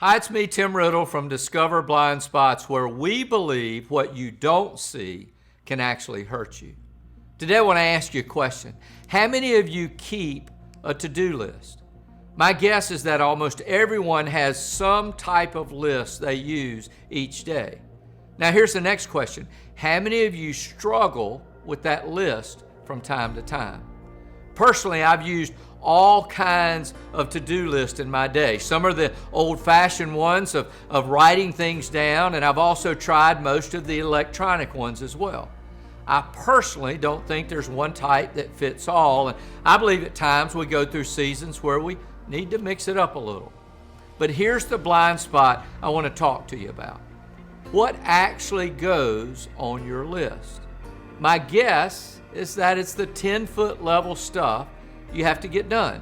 Hi, it's me, Tim Riddle from Discover Blind Spots, where we believe what you don't see can actually hurt you. Today I want to ask you a question. How many of you keep a to-do list? My guess is that almost everyone has some type of list they use each day. Now here's the next question. How many of you struggle with that list from time to time? Personally, I've used all kinds of to-do lists in my day. Some are the old-fashioned ones of writing things down, and I've also tried most of the electronic ones as well. I personally don't think there's one type that fits all, and I believe at times we go through seasons where we need to mix it up a little. But here's the blind spot I want to talk to you about. What actually goes on your list? My guess is that it's the 10-foot level stuff you have to get done.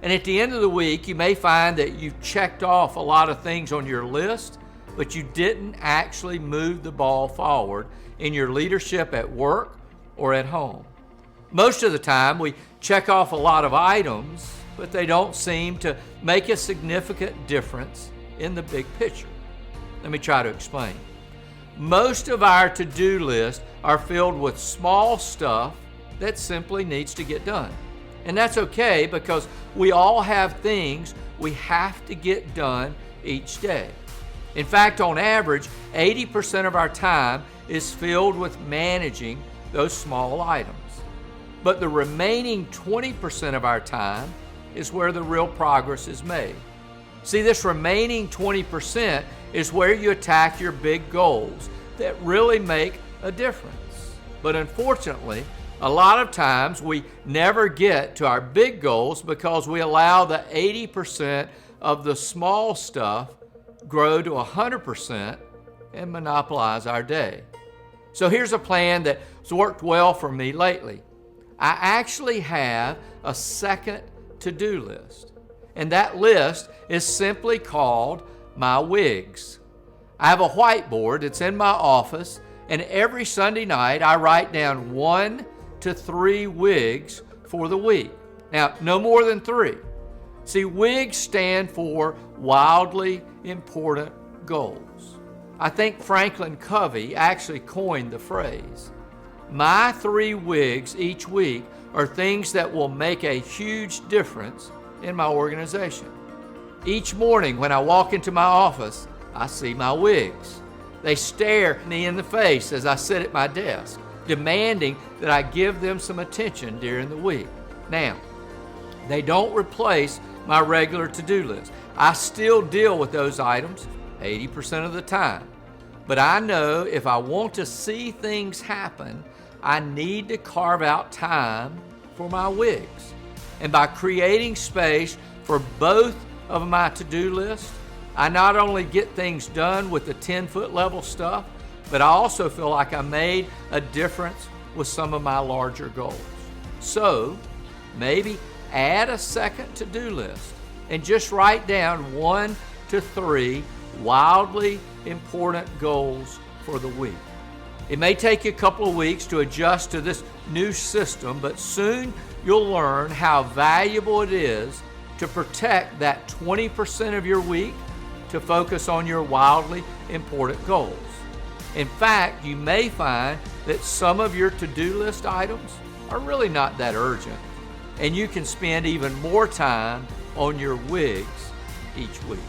And at the end of the week, you may find that you've checked off a lot of things on your list, but you didn't actually move the ball forward in your leadership at work or at home. Most of the time, we check off a lot of items, but they don't seem to make a significant difference in the big picture. Let me try to explain. Most of our to-do lists are filled with small stuff that simply needs to get done. And that's okay because we all have things we have to get done each day. In fact, on average, 80% of our time is filled with managing those small items. But the remaining 20% of our time is where the real progress is made. See, this remaining 20% is where you attack your big goals that really make a difference. But unfortunately, a lot of times we never get to our big goals because we allow the 80% of the small stuff grow to 100% and monopolize our day. So here's a plan that's worked well for me lately. I actually have a second to-do list, and that list is simply called my Wigs. I have a whiteboard that's in my office, and every Sunday night I write down 1 to 3 Wigs for the week. Now, no more than 3. See, Wigs stand for wildly important goals. I think Franklin Covey actually coined the phrase. My 3 Wigs each week are things that will make a huge difference in my organization. Each morning when I walk into my office, I see my Wigs. They stare me in the face as I sit at my desk, demanding that I give them some attention during the week. Now, they don't replace my regular to-do list. I still deal with those items 80% of the time. But I know if I want to see things happen, I need to carve out time for my Wigs. And by creating space for both of my to-do lists, I not only get things done with the 10-foot level stuff, but I also feel like I made a difference with some of my larger goals. So maybe add a second to-do list and just write down 1 to 3 wildly important goals for the week. It may take you a couple of weeks to adjust to this new system, but soon you'll learn how valuable it is to protect that 20% of your week to focus on your wildly important goals. In fact, you may find that some of your to-do list items are really not that urgent, and you can spend even more time on your Wigs each week.